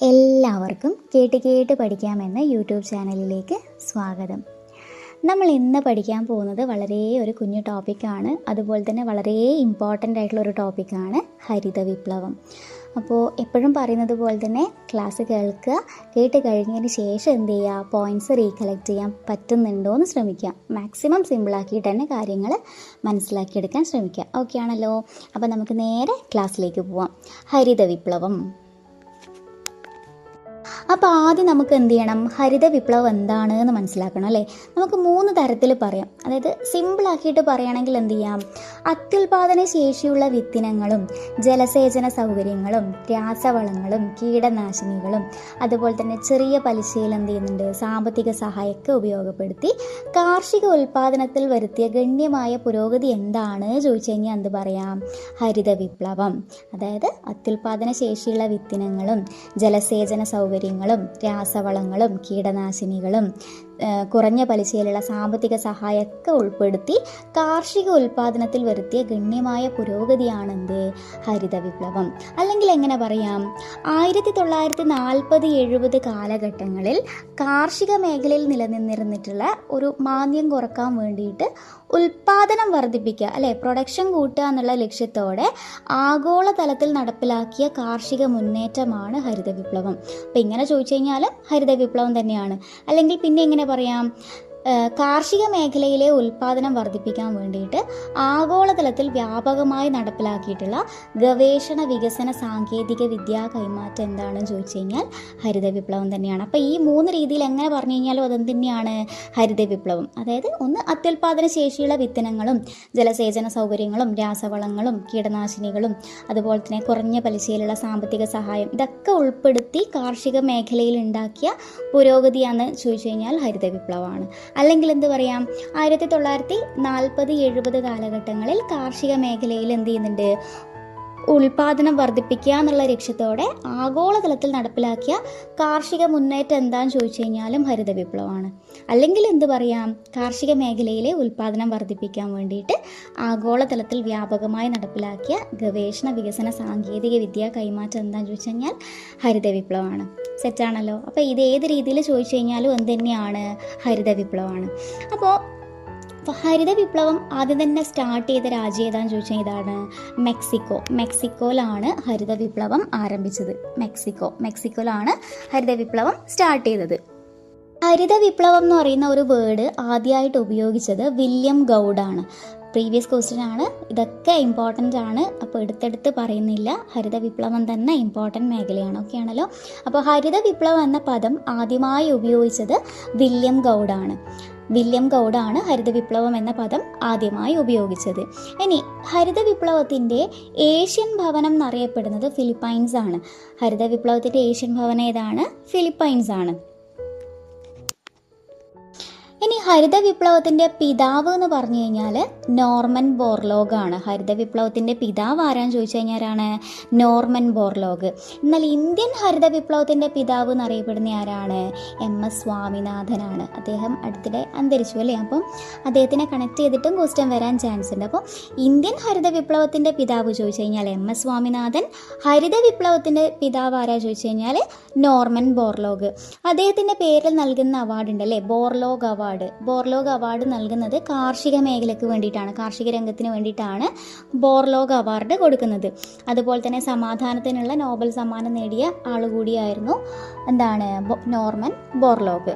എല്ലാവർക്കും കേട്ട് കേട്ട് പഠിക്കാമെന്ന യൂട്യൂബ് ചാനലിലേക്ക് സ്വാഗതം. നമ്മൾ ഇന്ന് പഠിക്കാൻ പോകുന്നത് വളരെ ഒരു കുഞ്ഞു ടോപ്പിക്കാണ്. അതുപോലെ തന്നെ വളരെ ഇമ്പോർട്ടൻ്റ് ആയിട്ടുള്ള ഒരു ടോപ്പിക്കാണ് ഹരിത വിപ്ലവം. അപ്പോൾ എപ്പോഴും പറയുന്നത് പോലെ തന്നെ ക്ലാസ് കേൾക്കുക, കേട്ട് കഴിഞ്ഞതിന് ശേഷം എന്ത് ചെയ്യുക, പോയിൻറ്റ്സ് റീകളക്ട് ചെയ്യാൻ പറ്റുന്നുണ്ടോ എന്ന് ശ്രമിക്കുക. മാക്സിമം സിമ്പിളാക്കിയിട്ട് തന്നെ കാര്യങ്ങൾ മനസ്സിലാക്കിയെടുക്കാൻ ശ്രമിക്കുക. ഓക്കെ ആണല്ലോ? അപ്പോൾ നമുക്ക് നേരെ ക്ലാസ്സിലേക്ക് പോവാം. ഹരിത വിപ്ലവം. അപ്പോൾ ആദ്യം നമുക്ക് എന്ത് ചെയ്യണം, ഹരിത വിപ്ലവം എന്താണ് എന്ന് മനസ്സിലാക്കണം അല്ലേ. നമുക്ക് 3 തരത്തിൽ പറയാം. അതായത് സിമ്പിളാക്കിയിട്ട് പറയുകയാണെങ്കിൽ എന്ത് ചെയ്യാം, അത്യുൽപാദന ശേഷിയുള്ള വിത്തിനങ്ങളും ജലസേചന സൗകര്യങ്ങളും രാസവളങ്ങളും കീടനാശിനികളും അതുപോലെ തന്നെ ചെറിയ പലിശയിൽ എന്ത് ചെയ്യുന്നുണ്ട്, സാമ്പത്തിക സഹായമൊക്കെ ഉപയോഗപ്പെടുത്തി കാർഷിക ഉൽപാദനത്തിൽ വരുത്തിയ ഗണ്യമായ പുരോഗതി എന്താണ് ചോദിച്ചു കഴിഞ്ഞാൽ എന്ത് പറയാം, ഹരിത വിപ്ലവം. അതായത് അത്യുൽപാദന ശേഷിയുള്ള വിത്തിനങ്ങളും ജലസേചന സൗകര്യങ്ങളും രാസവളങ്ങളും കീടനാശിനികളും കുറഞ്ഞ പലിശയിലുള്ള സാമ്പത്തിക സഹായമൊക്കെ ഉൾപ്പെടുത്തി കാർഷിക ഉൽപാദനത്തിൽ വരുത്തിയ ഗണ്യമായ പുരോഗതിയാണെന്ത്, ഹരിത വിപ്ലവം. അല്ലെങ്കിൽ എങ്ങനെ പറയാം, 1940-70 കാലഘട്ടങ്ങളിൽ കാർഷിക മേഖലയിൽ നിലനിന്നിരുന്നിട്ടുള്ള ഒരു മാന്ദ്യം കുറക്കാൻ വേണ്ടിയിട്ട് ഉൽപാദനം വർദ്ധിപ്പിക്കുക അല്ലെ, പ്രൊഡക്ഷൻ കൂട്ടുക എന്നുള്ള ലക്ഷ്യത്തോടെ ആഗോളതലത്തിൽ നടപ്പിലാക്കിയ കാർഷിക മുന്നേറ്റമാണ് ഹരിത വിപ്ലവം. അപ്പം ഇങ്ങനെ ചോദിച്ചു കഴിഞ്ഞാൽ ഹരിത വിപ്ലവം തന്നെയാണ്. അല്ലെങ്കിൽ പിന്നെ എങ്ങനെ പറയാം, കാർഷിക മേഖലയിലെ ഉൽപാദനം വർദ്ധിപ്പിക്കാൻ വേണ്ടിയിട്ട് ആഗോളതലത്തിൽ വ്യാപകമായി നടപ്പിലാക്കിയിട്ടുള്ള ഗവേഷണ വികസന സാങ്കേതിക വിദ്യാ കൈമാറ്റം എന്താണെന്ന് ചോദിച്ചു കഴിഞ്ഞാൽ ഹരിത വിപ്ലവം തന്നെയാണ്. അപ്പോൾ ഈ 3 രീതിയിൽ എങ്ങനെ പറഞ്ഞു കഴിഞ്ഞാലും അത് തന്നെയാണ് ഹരിത വിപ്ലവം. അതായത് ഒന്ന് അത്യുൽപാദന ശേഷിയുള്ള വിത്തനങ്ങളും ജലസേചന സൗകര്യങ്ങളും രാസവളങ്ങളും കീടനാശിനികളും അതുപോലെ തന്നെ കുറഞ്ഞ പലിശയിലുള്ള സാമ്പത്തിക സഹായം, ഇതൊക്കെ ഉൾപ്പെടുത്തി കാർഷിക മേഖലയിൽ ഉണ്ടാക്കിയ പുരോഗതിയാണെന്ന് ചോദിച്ചു കഴിഞ്ഞാൽ ഹരിത വിപ്ലവമാണ്. അല്ലെങ്കിൽ എന്ത് പറയാം, 1940-70 കാലഘട്ടങ്ങളിൽ കാർഷിക മേഖലയിൽ എന്ത് ചെയ്യുന്നുണ്ട്, ഉൽപാദനം വർദ്ധിപ്പിക്കുക എന്നുള്ള ലക്ഷ്യത്തോടെ ആഗോളതലത്തിൽ നടപ്പിലാക്കിയ കാർഷിക മുന്നേറ്റം എന്താണെന്ന് ചോദിച്ചു കഴിഞ്ഞാലും ഹരിത വിപ്ലവമാണ്. അല്ലെങ്കിൽ എന്ത് പറയാം, കാർഷിക മേഖലയിലെ ഉൽപാദനം വർദ്ധിപ്പിക്കാൻ വേണ്ടിയിട്ട് ആഗോളതലത്തിൽ വ്യാപകമായി നടപ്പിലാക്കിയ ഗവേഷണ വികസന സാങ്കേതിക വിദ്യാ കൈമാറ്റം എന്താണെന്ന് ചോദിച്ചു കഴിഞ്ഞാൽ ഹരിത വിപ്ലവമാണ്. സെറ്റാണല്ലോ? അപ്പോൾ ഇത് ഏത് രീതിയിൽ ചോദിച്ചു കഴിഞ്ഞാലും എന്ത് തന്നെയാണ്, ഹരിത വിപ്ലവമാണ്. അപ്പോൾ ഹരിത വിപ്ലവം ആദ്യം തന്നെ സ്റ്റാർട്ട് ചെയ്ത രാജ്യം ഏതാണെന്ന് ചോദിച്ചാൽ ഇതാണ് മെക്സിക്കോ. മെക്സിക്കോയിലാണ് ഹരിത വിപ്ലവം ആരംഭിച്ചത്. മെക്സിക്കോയിലാണ് ഹരിത വിപ്ലവം സ്റ്റാർട്ട് ചെയ്തത്. ഹരിത വിപ്ലവം എന്ന് പറയുന്ന ഒരു വേർഡ് ആദ്യമായിട്ട് ഉപയോഗിച്ചത് വില്യം ഗൗഡാണ്. പ്രീവിയസ് ക്വസ്റ്റ്യൻ ആണ്, ഇതൊക്കെ ഇമ്പോർട്ടൻ്റ് ആണ്, അപ്പോൾ എടുത്തെടുത്ത് പറയുന്നില്ല. ഹരിത വിപ്ലവം തന്നെ ഇമ്പോർട്ടൻ്റ് മേഖലയാണ്. ഓക്കെ ആണല്ലോ? അപ്പോൾ ഹരിത വിപ്ലവം എന്ന പദം ആദ്യമായി ഉപയോഗിച്ചത് വില്യം ഗൗഡാണ് ഹരിത വിപ്ലവം എന്ന പദം ആദ്യമായി ഉപയോഗിച്ചത്. ഇനി ഹരിത വിപ്ലവത്തിൻ്റെ ഏഷ്യൻ ഭവനം എന്നറിയപ്പെടുന്നത് ഫിലിപ്പൈൻസ് ആണ്. ഹരിത വിപ്ലവത്തിൻ്റെ ഏഷ്യൻ ഭവനം ഏതാണ്? ഫിലിപ്പൈൻസ് ആണ്. ഇനി ഹരിത വിപ്ലവത്തിൻ്റെ പിതാവ് എന്ന് പറഞ്ഞു കഴിഞ്ഞാൽ നോർമൻ ബോർലോഗ് ആണ്. ഹരിത വിപ്ലവത്തിൻ്റെ പിതാവ് ആരാന്ന് ചോദിച്ചു കഴിഞ്ഞാലാണ് നോർമൻ ബോർലോഗ്. എന്നാൽ ഇന്ത്യൻ ഹരിത വിപ്ലവത്തിൻ്റെ പിതാവ് എന്നറിയപ്പെടുന്ന ആരാണ്? MS സ്വാമിനാഥനാണ്. അദ്ദേഹം അടുത്തിടെ അന്തരിച്ചു അല്ലേ. അപ്പം അദ്ദേഹത്തിനെ കണക്ട് ചെയ്തിട്ടും ക്വസ്റ്റ്യൻ വരാൻ ചാൻസ് ഉണ്ട്. അപ്പോൾ ഇന്ത്യൻ ഹരിത വിപ്ലവത്തിൻ്റെ പിതാവ് ചോദിച്ചു കഴിഞ്ഞാൽ MS സ്വാമിനാഥൻ. ഹരിത വിപ്ലവത്തിൻ്റെ പിതാവ് ആരാ ചോദിച്ചു കഴിഞ്ഞാൽ നോർമൻ ബോർലോഗ്. അദ്ദേഹത്തിൻ്റെ പേരിൽ നൽകുന്ന അവാർഡ് ഉണ്ടല്ലേ, ബോർലോഗ് അവാർഡ് നൽകുന്നത് കാർഷിക മേഖലയ്ക്ക് വേണ്ടിയിട്ടാണ്, കാർഷിക രംഗത്തിന് വേണ്ടിയിട്ടാണ് ബോർലോഗ് അവാർഡ് കൊടുക്കുന്നത്. അതുപോലെ തന്നെ സമാധാനത്തിനുള്ള നോബൽ സമ്മാനം നേടിയ ആളുകൂടിയായിരുന്നു നോർമൻ ബോർലോഗ്.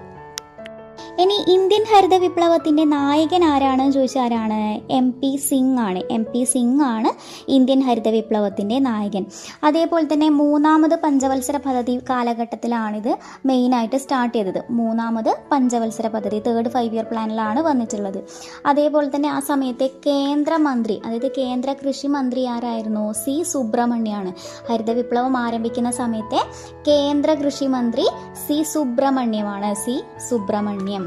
ഇനി ഇന്ത്യൻ ഹരിത വിപ്ലവത്തിൻ്റെ നായകൻ ആരാണെന്ന് ചോദിച്ചാൽ ആരാണ്? MP സിംഗ് ആണ് ഇന്ത്യൻ ഹരിത വിപ്ലവത്തിൻ്റെ നായകൻ. അതേപോലെ തന്നെ 3ാമത് പഞ്ചവത്സര പദ്ധതി കാലഘട്ടത്തിലാണിത് മെയിനായിട്ട് സ്റ്റാർട്ട് ചെയ്തത്. 3ാമത് പഞ്ചവത്സര പദ്ധതി, 3rd 5-year പ്ലാനിലാണ് വന്നിട്ടുള്ളത്. അതേപോലെ തന്നെ ആ സമയത്തെ കേന്ദ്രമന്ത്രി, അതായത് കേന്ദ്ര കൃഷി മന്ത്രി ആരായിരുന്നു? C സുബ്രഹ്മണ്യമാണ്. ഹരിത വിപ്ലവം ആരംഭിക്കുന്ന സമയത്തെ കേന്ദ്ര കൃഷി മന്ത്രി C സുബ്രഹ്മണ്യമാണ്.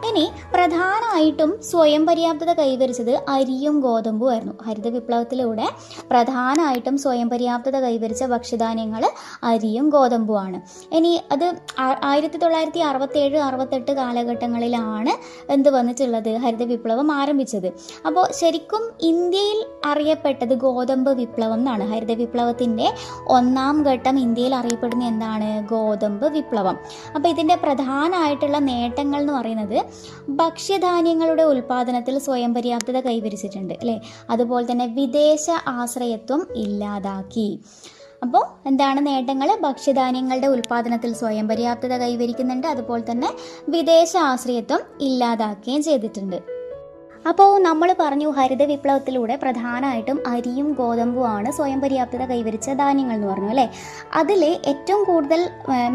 ഇനി പ്രധാനമായിട്ടും സ്വയം പര്യാപ്തത കൈവരിച്ചത് അരിയും ഗോതമ്പും ആയിരുന്നു. ഹരിത വിപ്ലവത്തിലൂടെ പ്രധാനമായിട്ടും സ്വയം പര്യാപ്തത കൈവരിച്ച ഭക്ഷ്യധാന്യങ്ങൾ അരിയും ഗോതമ്പുമാണ്. ഇനി അത് 1967-68 കാലഘട്ടങ്ങളിലാണ് എന്ത് വന്നിട്ടുള്ളത്, ഹരിത വിപ്ലവം ആരംഭിച്ചത്. അപ്പോൾ ശരിക്കും ഇന്ത്യയിൽ അറിയപ്പെട്ടത് ഗോതമ്പ് വിപ്ലവം എന്നാണ്. ഹരിത വിപ്ലവത്തിൻ്റെ ഒന്നാം ഘട്ടം ഇന്ത്യയിൽ അറിയപ്പെടുന്ന എന്താണ്, ഗോതമ്പ് വിപ്ലവം. അപ്പോൾ ഇതിൻ്റെ പ്രധാനമായിട്ടുള്ള നേട്ടങ്ങൾ എന്ന് പറയുന്നത് ഭക്ഷ്യധാന്യങ്ങളുടെ ഉൽപ്പാദനത്തിൽ സ്വയം പര്യാപ്തത കൈവരിച്ചിട്ടുണ്ട് അല്ലേ. അതുപോലെ തന്നെ വിദേശ ആശ്രയത്വം ഇല്ലാതാക്കി. അപ്പോൾ എന്താണ് നേട്ടങ്ങൾ, ഭക്ഷ്യധാന്യങ്ങളുടെ ഉൽപ്പാദനത്തിൽ സ്വയം പര്യാപ്തത കൈവരിക്കുന്നുണ്ട്, അതുപോലെ തന്നെ വിദേശ ആശ്രയത്വം ഇല്ലാതാക്കുകയും ചെയ്തിട്ടുണ്ട്. അപ്പോൾ നമ്മൾ പറഞ്ഞു ഹരിത വിപ്ലവത്തിലൂടെ പ്രധാനമായിട്ടും അരിയും ഗോതമ്പുമാണ് സ്വയം പര്യാപ്തത കൈവരിച്ച ധാന്യങ്ങൾ എന്ന് പറഞ്ഞു അല്ലേ. അതിൽ ഏറ്റവും കൂടുതൽ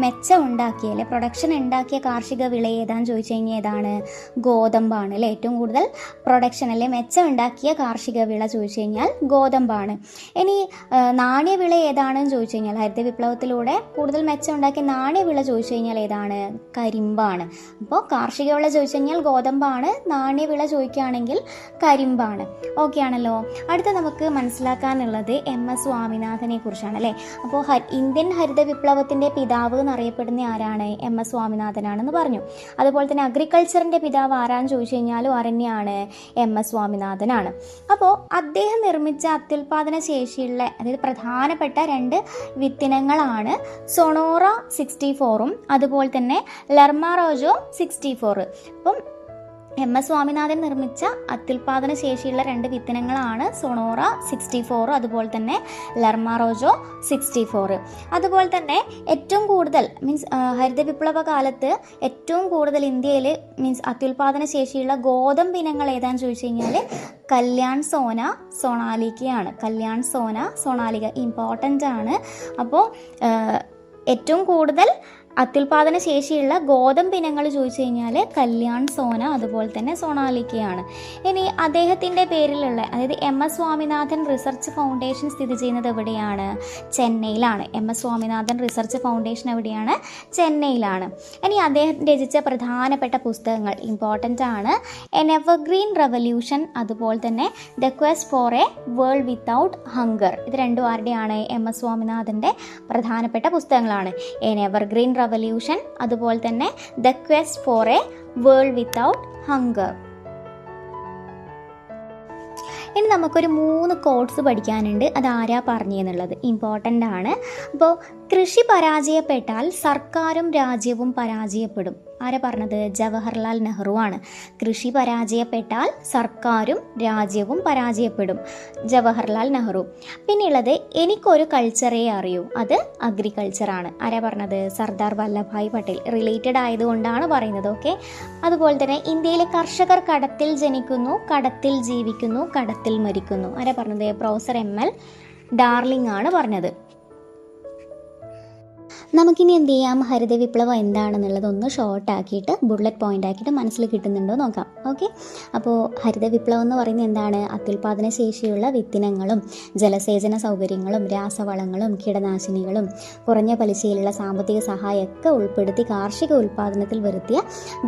മെച്ചം ഉണ്ടാക്കിയ അല്ലെ പ്രൊഡക്ഷൻ ഉണ്ടാക്കിയ കാർഷിക വിള ഏതാന്ന് ചോദിച്ചു കഴിഞ്ഞാൽ ഏതാണ്, ഗോതമ്പാണ് അല്ലേ. ഏറ്റവും കൂടുതൽ പ്രൊഡക്ഷൻ അല്ലെ മെച്ചം ഉണ്ടാക്കിയ കാർഷിക വിള ചോദിച്ചു കഴിഞ്ഞാൽ ഗോതമ്പാണ്. ഇനി നാണ്യവിള ഏതാണെന്ന് ചോദിച്ചു കഴിഞ്ഞാൽ ഹരിത വിപ്ലവത്തിലൂടെ കൂടുതൽ മെച്ചം ഉണ്ടാക്കിയ നാണ്യവിള ചോദിച്ചു കഴിഞ്ഞാൽ ഏതാണ്, കരിമ്പാണ്. അപ്പോൾ കാർഷിക വിള ചോദിച്ചു കഴിഞ്ഞാൽ ഗോതമ്പാണ്, നാണ്യവിള ചോദിക്കുകയാണെങ്കിൽ കരിമ്പാണ്. ഓക്കെ ആണല്ലോ. അടുത്ത നമുക്ക് മനസ്സിലാക്കാനുള്ളത് MS സ്വാമിനാഥനെ കുറിച്ചാണ് അല്ലേ. അപ്പോൾ ഇന്ത്യൻ ഹരിത വിപ്ലവത്തിൻ്റെ പിതാവ് എന്നറിയപ്പെടുന്ന ആരാണ്, MS സ്വാമിനാഥനാണെന്ന് പറഞ്ഞു. അതുപോലെ തന്നെ അഗ്രികൾച്ചറിൻ്റെ പിതാവ് ആരാന്ന് ചോദിച്ചു കഴിഞ്ഞാലും ആരെന്നെയാണ്, MS സ്വാമിനാഥനാണ്. അപ്പോൾ അദ്ദേഹം നിർമ്മിച്ച അത്യുൽപാദന ശേഷിയുള്ള അതായത് പ്രധാനപ്പെട്ട 2 വിത്തിനങ്ങളാണ് സൊണോറ 64ഉം അതുപോലെ തന്നെ ലർമാറോജോ 64. അപ്പം MS സ്വാമിനാഥൻ നിർമ്മിച്ച അത്യുൽപാദന ശേഷിയുള്ള 2 വിത്തനങ്ങളാണ് സൊണോറ 64 അതുപോലെ തന്നെ ലർമാറോജോ 64. അതുപോലെ തന്നെ ഏറ്റവും കൂടുതൽ ഹരിത വിപ്ലവ കാലത്ത് ഏറ്റവും കൂടുതൽ ഇന്ത്യയിൽ അത്യുൽപാദന ശേഷിയുള്ള ഗോതമ്പ് ഇനങ്ങൾ ഏതാണെന്ന് ചോദിച്ചു കഴിഞ്ഞാൽ കല്യാൺ സോന സൊണാലിക്കയാണ്. കല്യാൺ സോന സൊണാലിക ഇമ്പോർട്ടൻ്റ് ആണ്. അപ്പോൾ ഏറ്റവും കൂടുതൽ അത്യുൽപാദന ശേഷിയുള്ള ഗോതമ്പ് ഇനങ്ങൾ ചോദിച്ചു കഴിഞ്ഞാൽ കല്യാൺ സോന അതുപോലെ തന്നെ സൊണാലിക്കയാണ്. ഇനി അദ്ദേഹത്തിൻ്റെ പേരിലുള്ള അതായത് MS സ്വാമിനാഥൻ റിസർച്ച് ഫൗണ്ടേഷൻ സ്ഥിതി ചെയ്യുന്നത് എവിടെയാണ്, ചെന്നൈയിലാണ്. MS സ്വാമിനാഥൻ റിസർച്ച് ഫൗണ്ടേഷൻ എവിടെയാണ്, ചെന്നൈയിലാണ്. ഇനി അദ്ദേഹം രചിച്ച പ്രധാനപ്പെട്ട പുസ്തകങ്ങൾ ഇമ്പോർട്ടൻ്റ് ആണ്, എൻ എവർഗ്രീൻ റെവല്യൂഷൻ അതുപോലെ തന്നെ the quest for a world without hunger. ഇത് രണ്ടും ആരുടെയാണ്, MS സ്വാമിനാഥൻ്റെ പ്രധാനപ്പെട്ട പുസ്തകങ്ങളാണ്. എൻ എവർഗ്രീൻ റെവല്യൂഷൻ അതുപോലെ തന്നെ the quest for a world without hunger. ഇനി നമുക്കൊരു 3 കോഡ്സ് പഠിക്കാനുണ്ട്. അതാരാ പറഞ്ഞെന്നുള്ളത് ഇമ്പോർട്ടൻ്റ് ആണ്. അപ്പോൾ കൃഷി പരാജയപ്പെട്ടാൽ സർക്കാരും രാജ്യവും പരാജയപ്പെടും. ആരാ പറഞ്ഞത്, ജവഹർലാൽ നെഹ്റു ആണ്. കൃഷി പരാജയപ്പെട്ടാൽ സർക്കാരും രാജ്യവും പരാജയപ്പെടും, ജവഹർലാൽ നെഹ്റു. പിന്നെയുള്ളത് എനിക്കൊരു കൾച്ചറേ അറിയൂ, അത് അഗ്രികൾച്ചറാണ്. ആരാ പറഞ്ഞത്, സർദാർ വല്ലഭായ് പട്ടേൽ. റിലേറ്റഡ് ആയതുകൊണ്ടാണ് പറയുന്നത്. ഓക്കെ. അതുപോലെ തന്നെ ഇന്ത്യയിലെ കർഷകർ കടത്തിൽ ജനിക്കുന്നു, കടത്തിൽ ജീവിക്കുന്നു, കടത്തിൽ മരിക്കുന്നു. ആരാ പറഞ്ഞത്, പ്രൊഫസർ ML ഡാർലിംഗ് ആണ് പറഞ്ഞത്. നമുക്കിനി എന്ത് ചെയ്യാം, ഹരിത വിപ്ലവം എന്താണെന്നുള്ളത് ഒന്ന് ഷോർട്ട് ആക്കിയിട്ട് ബുള്ളറ്റ് പോയിന്റ് ആക്കിയിട്ട് മനസ്സിൽ കിട്ടുന്നുണ്ടോ നോക്കാം. ഓക്കെ. അപ്പോൾ ഹരിത വിപ്ലവം എന്ന് പറയുന്നത് എന്താണ്, അത്യുൽപാദന ശേഷിയുള്ള വിത്തിനങ്ങളും ജലസേചന സൗകര്യങ്ങളും രാസവളങ്ങളും കീടനാശിനികളും കുറഞ്ഞ പലിശയിലുള്ള സാമ്പത്തിക സഹായമൊക്കെ ഉൾപ്പെടുത്തി കാർഷിക ഉൽപ്പാദനത്തിൽ വരുത്തിയ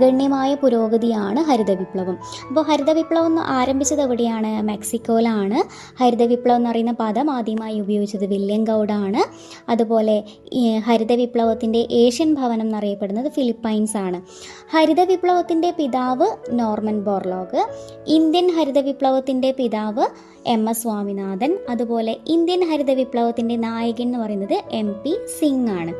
ഗണ്യമായ പുരോഗതിയാണ് ഹരിത വിപ്ലവം. അപ്പോൾ ഹരിത വിപ്ലവം ആരംഭിച്ചത് എവിടെയാണ്, മെക്സിക്കോയിലാണ്. ഹരിത വിപ്ലവം എന്ന് പറയുന്ന പദം ആദ്യമായി ഉപയോഗിച്ചത് വില്യം ഗൗഡാണ്. അതുപോലെ ഹരിത വിപ്ലവത്തിൻ്റെ ഏഷ്യൻ ഭവനം എന്നറിയപ്പെടുന്നത് ഫിലിപ്പൈൻസ് ആണ്. ഹരിത വിപ്ലവത്തിൻ്റെ പിതാവ് നോർമൻ ബോർലോഗ്. ഇന്ത്യൻ ഹരിത വിപ്ലവത്തിൻ്റെ പിതാവ് MS സ്വാമിനാഥൻ. അതുപോലെ ഇന്ത്യൻ ഹരിത വിപ്ലവത്തിൻ്റെ നായകൻ എന്ന് പറയുന്നത് MP സിംഗ് ആണ്.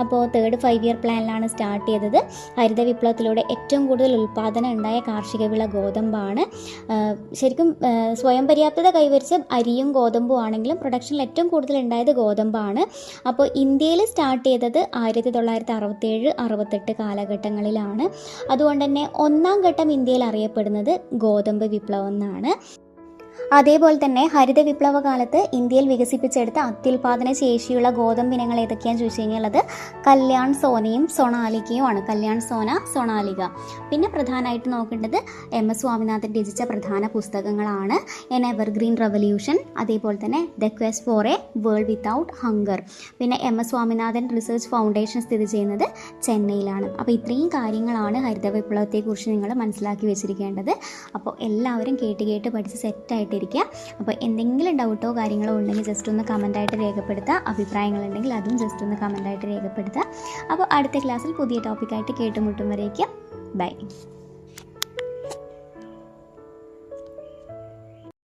അപ്പോൾ 3rd 5-year പ്ലാനിലാണ് സ്റ്റാർട്ട് ചെയ്തത്. ഹരിത വിപ്ലവത്തിലൂടെ ഏറ്റവും കൂടുതൽ ഉൽപ്പാദനം ഉണ്ടായ കാർഷിക വിള ഗോതമ്പാണ്. ശരിക്കും സ്വയം പര്യാപ്തത കൈവരിച്ച അരിയും ഗോതമ്പും ആണെങ്കിലും പ്രൊഡക്ഷനിൽ ഏറ്റവും കൂടുതൽ ഉണ്ടായത് ഗോതമ്പാണ്. അപ്പോൾ ഇന്ത്യയിൽ സ്റ്റാർട്ട് ചെയ്തത് 1967-68 കാലഘട്ടങ്ങളിലാണ്. അതുകൊണ്ട് തന്നെ ഒന്നാം ഘട്ടം ഇന്ത്യയിൽ അറിയപ്പെടുന്നത് ഗോതമ്പ് വിപ്ലവം എന്നാണ്. അതേപോലെ തന്നെ ഹരിത വിപ്ലവ കാലത്ത് ഇന്ത്യയിൽ വികസിപ്പിച്ചെടുത്ത അത്യുൽപാദന ശേഷിയുള്ള ഗോതമ്പ് ഇനങ്ങൾ ഏതൊക്കെയാണെന്ന് ചോദിച്ചു കഴിഞ്ഞാൽ അത് കല്യാൺ സോനയും സൊണാലിക്കയുമാണ്. കല്യാൺ സോന, സൊണാലിക. പിന്നെ പ്രധാനമായിട്ട് നോക്കേണ്ടത് എം എസ് സ്വാമിനാഥൻ രചിച്ച പ്രധാന പുസ്തകങ്ങളാണ് എൻ എവർഗ്രീൻ റവല്യൂഷൻ, അതേപോലെ തന്നെ the quest for a world without hunger. പിന്നെ M S Swaminathan research foundation സ്ഥിതി ചെയ്യുന്നത് ചെന്നൈയിലാണ്. അപ്പോൾ ഇത്രയും കാര്യങ്ങളാണ് ഹരിത വിപ്ലവത്തെക്കുറിച്ച് നിങ്ങൾ മനസ്സിലാക്കി വെച്ചിരിക്കേണ്ടത്. അപ്പോൾ എല്ലാവരും കേട്ട് പഠിച്ച് സെറ്റായിട്ടിരിക്കുക. അപ്പോൾ എന്തെങ്കിലും ഡൗട്ടോ കാര്യങ്ങളോ ഉണ്ടെങ്കിൽ ജസ്റ്റ് ഒന്ന് കമൻറ്റായിട്ട് രേഖപ്പെടുത്തുക. അഭിപ്രായങ്ങളുണ്ടെങ്കിൽ അതും ജസ്റ്റ് ഒന്ന് കമൻറ്റായിട്ട് രേഖപ്പെടുത്തുക. അപ്പോൾ അടുത്ത ക്ലാസ്സിൽ പുതിയ ടോപ്പിക്കായിട്ട് കേട്ടുമുട്ടും വരേക്കും ബൈ.